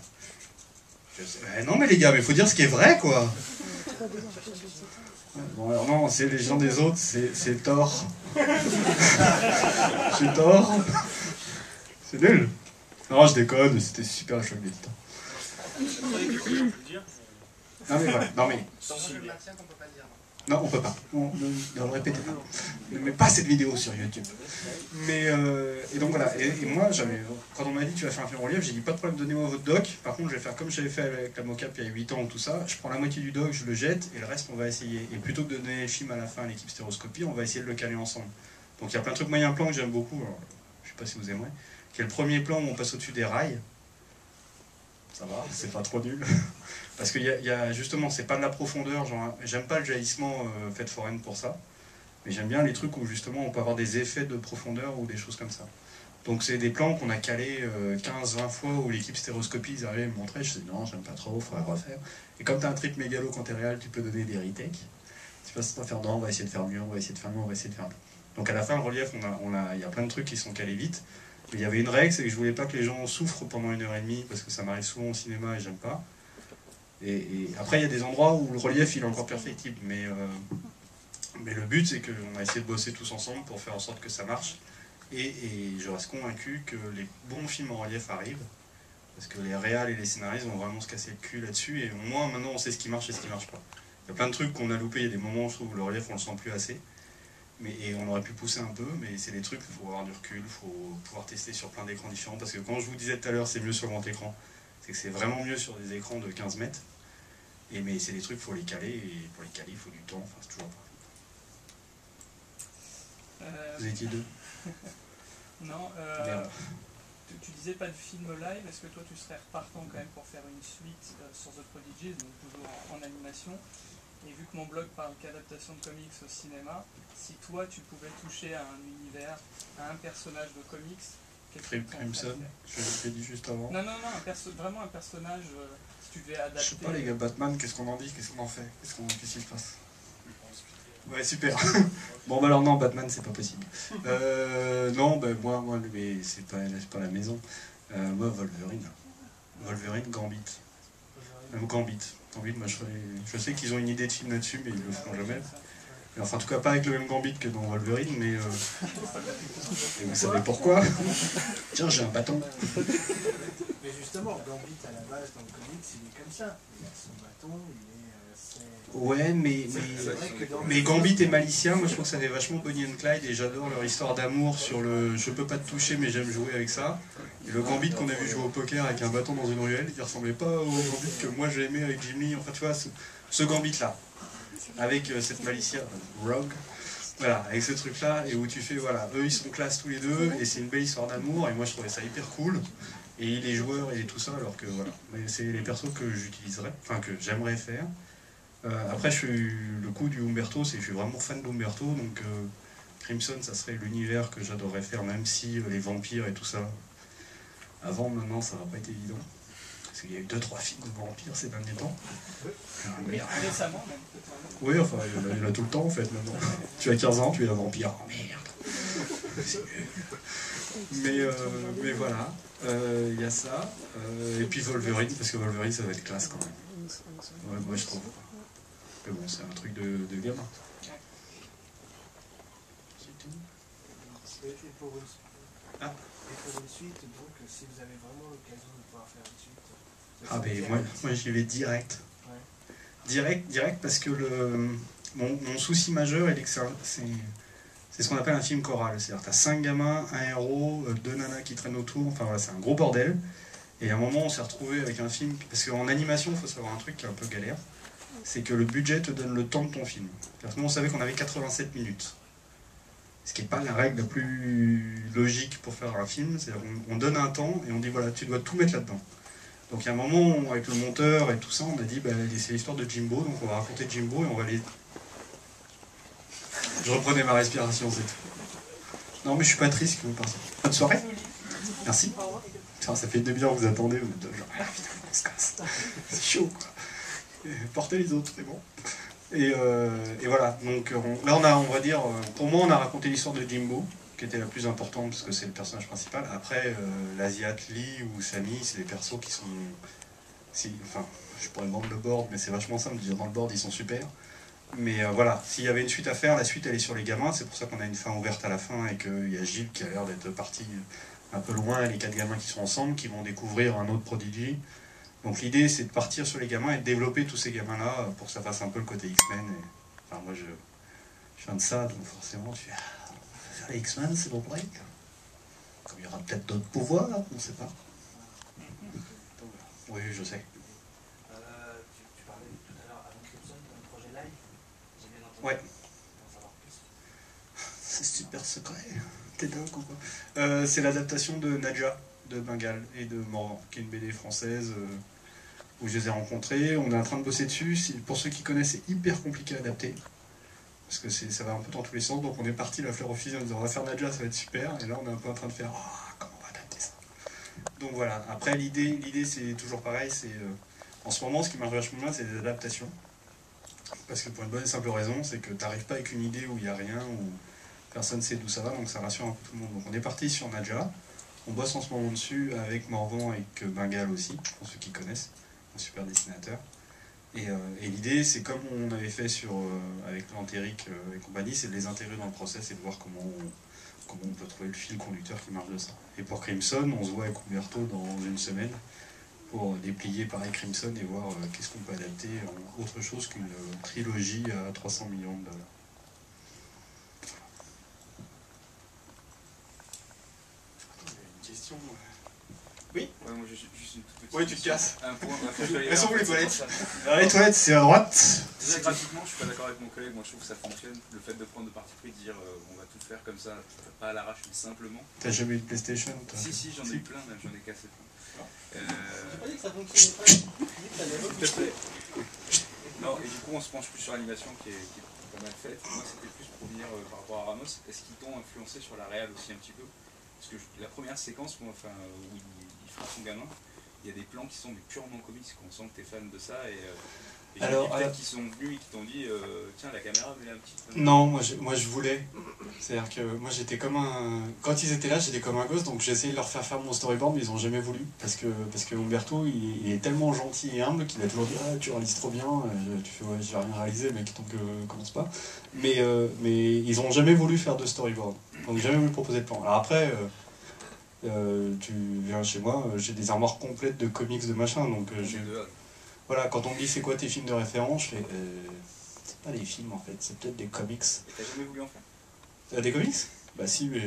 Non mais les gars, mais faut dire ce qui est vrai quoi. Bon alors non, c'est les gens des autres, c'est tort. Je suis tort. C'est nul. Non je déconne, c'était super le choc des titans. Non mais voilà, non mais... Non, on peut pas. Ne le répétez pas. Ne mets pas cette vidéo sur YouTube. Mais et donc voilà. Et moi, quand on m'a dit tu vas faire un film en relief, j'ai dit pas de problème, donnez-moi votre doc. Par contre, je vais faire comme j'avais fait avec la mocap il y a 8 ans ou tout ça. Je prends la moitié du doc, je le jette et le reste on va essayer. Et plutôt que de donner le film à la fin à l'équipe Stéroscopie, on va essayer de le caler ensemble. Donc il y a plein de trucs moyen plan que j'aime beaucoup. Alors, je sais pas si vous aimerez. Qui est le premier plan où on passe au-dessus des rails. Ça va, c'est pas trop nul. Parce qu'il y a justement, c'est pas de la profondeur, genre, j'aime pas le jaillissement fait foraine pour ça, mais j'aime bien les trucs où justement on peut avoir des effets de profondeur ou des choses comme ça. Donc c'est des plans qu'on a calés 15-20 fois où l'équipe Stéroscopie, ils arrivaient à me montrer, je dis non, j'aime pas trop, faudrait refaire. Et comme t'as un trip mégalo quand t'es réel, tu peux donner des retakes. Tu passes pas faire non, on va essayer de faire mieux, on va essayer de faire mieux, on va essayer de faire mieux. Donc à la fin, le relief, il y a plein de trucs qui sont calés vite. Mais il y avait une règle, c'est que je voulais pas que les gens souffrent pendant 1h30, parce que ça m'arrive souvent au cinéma et j'aime pas. Et après, il y a des endroits où le relief il est encore perfectible, mais le but c'est qu'on a essayé de bosser tous ensemble pour faire en sorte que ça marche. Et je reste convaincu que les bons films en relief arrivent, parce que les réals et les scénaristes vont vraiment se casser le cul là-dessus, et au moins maintenant on sait ce qui marche et ce qui marche pas. Il y a plein de trucs qu'on a loupés, il y a des moments où je trouve que le relief on le sent plus assez, et on aurait pu pousser un peu, mais c'est des trucs, il faut avoir du recul, il faut pouvoir tester sur plein d'écrans différents, parce que quand je vous disais tout à l'heure c'est mieux sur le grand écran, c'est que c'est vraiment mieux sur des écrans de 15 mètres. Mais c'est des trucs, il faut les caler, et pour les caler, il faut du temps, enfin c'est toujours pareil. Vous étiez deux. Non, tu disais pas de film live, est-ce que toi tu serais repartant quand même pour faire une suite sur The Prodigy, donc toujours en animation? Et vu que mon blog parle qu'adaptation de comics au cinéma, si toi tu pouvais toucher à un univers, à un personnage de comics, qu'est-ce que tu Crimson, je l'ai dit juste avant. Non, vraiment un personnage, si tu devais adapter... Je sais pas les gars, Batman, qu'est-ce qu'on en dit, qu'est-ce qu'on en fait, qu'est-ce qui se passe? Ouais, super. Bon, bah alors non, Batman, c'est pas possible. Non, bah moi mais c'est pas la maison. Moi, Wolverine. Wolverine, Gambit. Gambit, moi je sais qu'ils ont une idée de film là-dessus, mais ils le feront jamais. Et enfin, en tout cas, pas avec le même Gambit que dans Wolverine, mais... Et vous savez pourquoi? Tiens, j'ai un bâton. Mais justement, Gambit, à la base, dans le comics, il est comme ça. Il a son bâton, Ouais, mais Gambit et Malicia, moi je trouve que ça fait vachement Bonnie and Clyde, et j'adore leur histoire d'amour sur le « je peux pas te toucher, mais j'aime jouer avec ça ». Et le Gambit qu'on a vu jouer au poker avec un bâton dans une ruelle, il ressemblait pas au Gambit que moi j'ai aimé avec Jim Lee. Enfin, tu vois, ce Gambit-là, avec cette Malicia, Rogue, voilà, avec ce truc-là, et où tu fais, voilà, eux ils sont classe tous les deux, et c'est une belle histoire d'amour, et moi je trouvais ça hyper cool. Et il est joueur et tout ça, alors que voilà, mais c'est les persos que j'utiliserais, enfin que j'aimerais faire. Après, le coup du Humberto, c'est que je suis vraiment fan d'Humberto, donc Crimson, ça serait l'univers que j'adorerais faire, même si les vampires et tout ça, avant, maintenant, ça va pas être évident. Parce qu'il y a eu 2-3 films de vampires ces derniers temps. Récemment, même. Oui, enfin, il y en a tout le temps, en fait, maintenant. Tu as 15 ans, tu es un vampire. Oh merde. Mais voilà, il y a ça. Et puis Wolverine, parce que Wolverine, ça va être classe quand même. Ouais, moi, je trouve. Mais bon, c'est un truc de gamin. C'est tout. Et pour une suite, donc, si vous avez vraiment l'occasion de pouvoir faire une suite... Ah ben moi j'y vais direct. Ouais. Direct parce que mon souci majeur, c'est ce qu'on appelle un film choral. C'est-à-dire que tu as 5 gamins, un héros, 2 nanas qui traînent autour, enfin voilà, c'est un gros bordel. Et à un moment, on s'est retrouvé avec un film, parce qu'en animation, il faut savoir un truc qui est un peu galère, c'est que le budget te donne le temps de ton film. Nous, on savait qu'on avait 87 minutes. Ce qui n'est pas la règle la plus logique pour faire un film, c'est-à-dire qu'on donne un temps et on dit voilà, tu dois tout mettre là-dedans. Donc il y a un moment, avec le monteur et tout ça, on a dit bah, c'est l'histoire de Jimbo, donc on va raconter Jimbo et on va aller... Je reprenais ma respiration, c'est tout. Non mais je suis pas triste que vous pensez. Bonne soirée. Merci. Putain, ça fait une demi-heure que vous attendez, vous êtes genre, ah putain, on se casse. C'est chaud quoi. Et portez les autres, c'est bon. Et voilà, donc là on va dire, pour moi on a raconté l'histoire de Jimbo, qui était la plus importante parce que c'est le personnage principal. Après, l'Asiat, Lee ou Samy, c'est des persos qui sont... enfin, je pourrais vendre le board, mais c'est vachement simple de dire dans le board, ils sont super. Mais voilà, s'il y avait une suite à faire, la suite elle est sur les gamins, c'est pour ça qu'on a une fin ouverte à la fin et qu'il y a Gilles qui a l'air d'être parti un peu loin, et les 4 gamins qui sont ensemble, qui vont découvrir un autre Prodigy. Donc l'idée c'est de partir sur les gamins et de développer tous ces gamins-là pour que ça fasse un peu le côté X-Men. Enfin moi je viens de ça, donc forcément tu fais faire les X-Men, c'est bon break. Comme il y aura peut-être d'autres pouvoirs, on ne sait pas. Oui, je sais. Tu parlais tout à l'heure avant Crimson d'un projet live. J'ai bien entendu. Ouais. Pour en savoir plus. C'est super secret. T'es dingue ou quoi? C'est l'adaptation de Nadja, de Bengale et de Morvan, qui est une BD française où je les ai rencontrés. On est en train de bosser dessus. Pour ceux qui connaissent, c'est hyper compliqué à adapter. Parce que ça va un peu dans tous les sens. Donc on est parti la fleur au fusil en disant on va faire Nadja, ça va être super. Et là on est un peu en train de faire comment on va adapter ça. Donc voilà. Après l'idée c'est toujours pareil. En ce moment ce qui marche vachement bien c'est des adaptations. Parce que pour une bonne et simple raison, c'est que tu n'arrives pas avec une idée où il n'y a rien, où personne ne sait d'où ça va, donc ça rassure un peu tout le monde. Donc on est parti sur Nadja. On bosse en ce moment dessus avec Morvan et avec Bengale aussi, pour ceux qui connaissent, un super dessinateur. Et l'idée, c'est comme on avait fait avec l'Antérique et compagnie, c'est de les intégrer dans le process et de voir comment on peut trouver le fil conducteur qui marche de ça. Et pour Crimson, on se voit avec Humberto dans une semaine pour déplier pareil Crimson et voir qu'est-ce qu'on peut adapter en autre chose qu'une trilogie à 300 millions de dollars. Oui. Ouais, moi juste une toute petite. Ouais, tu te casses. Un point. Elles sont où les toilettes? Les toilettes, c'est à droite. Déjà, graphiquement, je suis pas d'accord avec mon collègue. Moi, je trouve que ça fonctionne. Le fait de prendre de parti pris, de dire on va tout faire comme ça, pas à l'arrache, mais simplement. T'as jamais eu de PlayStation toi? Si, j'en ai eu plein, même, j'en ai cassé plein. J'ai pas dit que ça fonctionnait pas. J'ai dit que ça allait S'il te plaît. Non, et du coup, on se penche plus sur l'animation qui est pas mal faite. Moi, c'était plus pour venir par rapport à Ramos. Est-ce qu'ils t'ont influencé sur la réal aussi un petit peu? Parce que la première séquence où il frappe son gamin, il y a des plans qui sont purement comiques. On sent que tu es fan de ça. Et Alors, peut-être qu'ils sont venus et qui t'ont dit tiens, la caméra, mets-la un petit peu. Non, moi je voulais. C'est-à-dire que moi j'étais comme un. Quand ils étaient là, j'étais comme un gosse, donc j'ai essayé de leur faire mon storyboard, mais ils ont jamais voulu. Parce que Umberto, il est tellement gentil et humble qu'il a toujours dit ah, tu réalises trop bien. Tu fais ouais, j'ai rien réalisé, mec, donc commence pas. Mais ils ont jamais voulu faire de storyboard. Donc jamais voulu proposer de plan. Alors après. Tu viens chez moi, j'ai des armoires complètes de comics de machin, donc voilà, quand on me dit c'est quoi tes films de référence, je fais c'est pas des films en fait, c'est peut-être des comics. Et t'as jamais voulu en faire? Des comics? Bah si, mais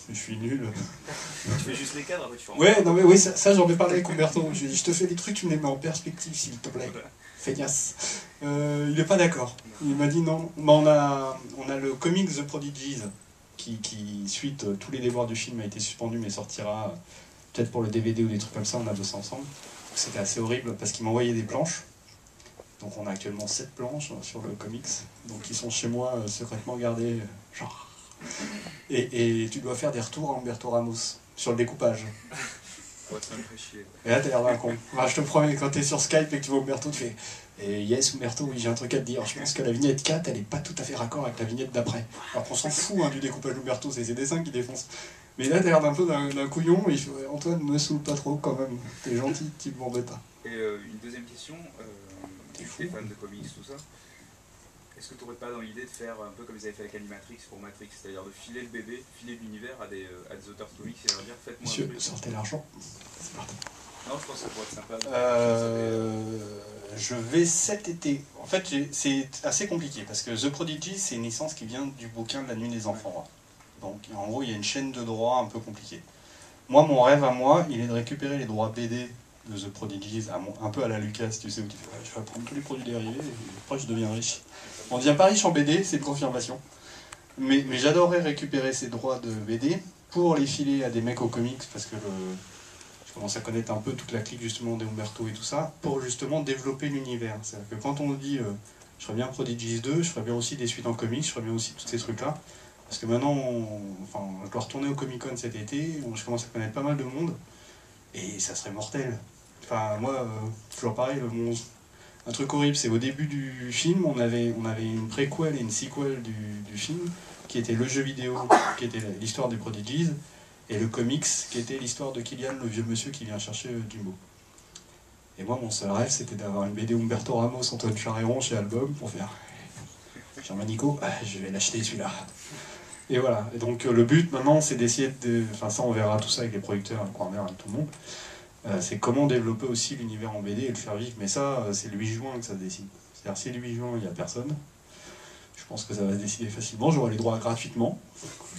je suis nul. Tu fais juste les cadres, après tu fais en Ouais, non mais oui, ça j'en ai parlé avec Umberto, je lui ai dit je te fais des trucs, tu me les mets en perspective s'il te plaît. Feignasse. Il est pas d'accord. Il m'a dit non. Bah, on a le comics The Prodigies qui suite tous les déboires du film a été suspendu mais sortira peut-être pour le DVD ou des trucs comme ça, on a bossé ensemble. C'était assez horrible parce qu'il m'envoyait des planches. Donc on a actuellement 7 planches sur le comics. Donc ils sont chez moi secrètement gardées. Genre. Et tu dois faire des retours à Humberto Ramos sur le découpage. Ouais, ça me fait chier. Et là t'as l'air d'un con. Enfin, je te promets, quand t'es sur Skype et que tu vois Humberto, tu fais yes Humberto, oui j'ai un truc à te dire. Je pense que la vignette 4 elle est pas tout à fait raccord avec la vignette d'après. Alors qu'on s'en fout du découpage d'Humberto, c'est ses dessins qui défoncent. Mais là t'as l'air d'un peu d'un couillon et il fait Antoine me saoule pas trop quand même. T'es gentil, tu m'embêtes pas. Et une deuxième question, t'es fan de comics, tout ça. Est-ce que tu n'aurais pas dans l'idée de faire un peu comme ils avaient fait avec Animatrix pour Matrix, c'est-à-dire de filer le bébé, filer l'univers à des auteurs de comics et leur dire faites-moi Monsieur, un truc. sortez l'argent. C'est parti. Non, je pense que ça pourrait être sympa. Je vais cet été. En fait, c'est assez compliqué parce que The Prodigy, c'est une licence qui vient du bouquin de La Nuit des Enfants. Donc, en gros, il y a une chaîne de droits un peu compliquée. Moi, mon rêve à moi, il est de récupérer les droits BD de The Prodigy, un peu à la Lucas, tu sais, où tu fais je vais prendre tous les produits dérivés et après je deviens riche. On ne devient pas riche en BD, c'est une confirmation. Mais j'adorerais récupérer ces droits de BD pour les filer à des mecs aux comics parce que je commence à connaître un peu toute la clique justement des Umberto et tout ça, pour justement développer l'univers. C'est-à-dire que quand on nous dit je ferais bien Prodigy 2, je ferais bien aussi des suites en comics, je ferais bien aussi tous ces trucs-là. Parce que maintenant, je dois retourner au Comic-Con cet été, je commence à connaître pas mal de monde, et ça serait mortel. Enfin, moi, toujours pareil, un truc horrible, c'est au début du film, on avait une préquel et une sequel du film, qui était le jeu vidéo, qui était l'histoire des Prodigies, et le comics, qui était l'histoire de Kylian, le vieux monsieur qui vient chercher Dumbo. Et moi, mon seul rêve, c'était d'avoir une BD Umberto Ramos, Antoine Charéron chez Album, pour faire Germanico, je vais l'acheter celui-là. Et voilà, et donc le but maintenant c'est d'essayer de... Enfin ça on verra tout ça avec les producteurs, avec Warner, avec tout le monde. C'est comment développer aussi l'univers en BD et le faire vivre. Mais ça, c'est le 8 juin que ça se décide. C'est-à-dire si le 8 juin il n'y a personne, je pense que ça va se décider facilement. J'aurai les droits gratuitement.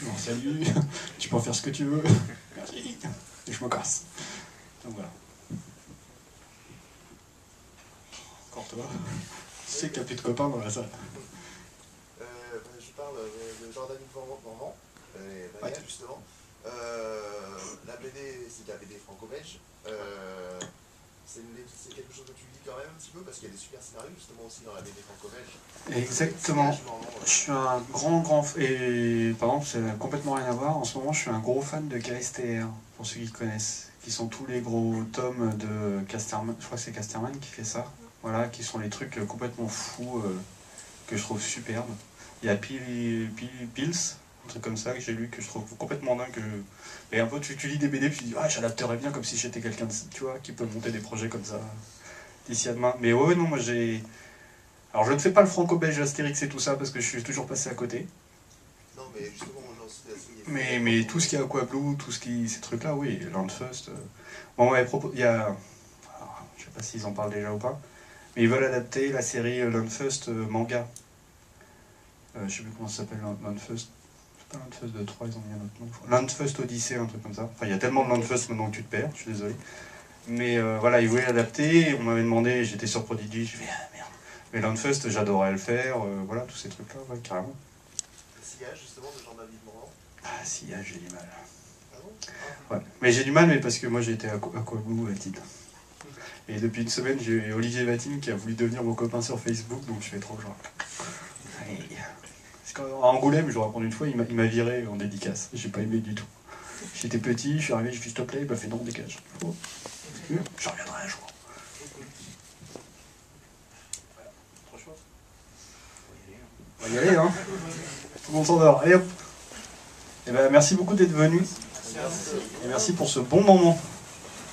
Bon, salut, tu peux en faire ce que tu veux. Merci. Et je me casse. Donc voilà. Encore toi. Tu sais qu'il n'y a plus de copains dans la salle. Je parle de Jordan Morvan, justement. La BD, c'est de la BD franco-belge. C'est quelque chose que tu lis quand même un petit peu, parce qu'il y a des super scénarios justement aussi dans la BD franco-belge. Exactement. Je suis un grand... Et par exemple, ça n'a complètement rien à voir. En ce moment, je suis un gros fan de KSTR, pour ceux qui connaissent. Qui sont tous les gros tomes de Casterman. Je crois que c'est Casterman qui fait ça. Voilà, qui sont les trucs complètement fous que je trouve superbes. Il y a Pills, un truc comme ça que j'ai lu, que je trouve complètement dingue. Et un peu, tu lis des BD, puis tu dis, ah, j'adapterais bien comme si j'étais quelqu'un, tu vois, qui peut monter des projets comme ça d'ici à demain. Mais ouais, non, moi j'ai... Alors je ne fais pas le franco-belge Astérix et tout ça, parce que je suis toujours passé à côté. Non, mais justement, j'en suis assez... Mais tout ce qui est Aquablue, tout ce qui... ces trucs-là, oui, Landfust... Bon, ouais, il y a... Alors, je sais pas s'ils en parlent déjà ou pas, mais ils veulent adapter la série Landfust manga. Je sais plus comment ça s'appelle, Landfust. C'est pas Landfust de 3, ils ont mis un autre nom. Landfust Odyssey, un truc comme ça. Enfin, il y a tellement de Landfust maintenant que tu te perds, je suis désolé. Mais voilà, ils voulaient l'adapter, on m'avait demandé, j'étais sur Prodigy, je fais ah merde. Mais Landfust, j'adorais le faire, voilà, tous ces trucs-là, ouais, carrément. Sillage, justement, de Jean-David Morvan. Ah, Sillage, j'ai du mal. Ah bon? Ouais, mais j'ai du mal, mais parce que moi j'ai été à Aquablue à titre. Et depuis une semaine, j'ai Olivier Vatine qui a voulu devenir mon copain sur Facebook, donc je fais trop genre. Parce qu'à Angoulême, je vous raconte une fois, il m'a viré en dédicace. J'ai pas aimé du tout. J'étais petit, je suis arrivé, je fais s'il te plaît, il m'a fait non, dégage. Oh. Je reviendrai un jour. Trop chaud. On va y aller, hein. Tout le monde s'endort. Allez hop. Et ben, merci beaucoup d'être venu. Et merci pour ce bon moment.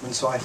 Bonne soirée.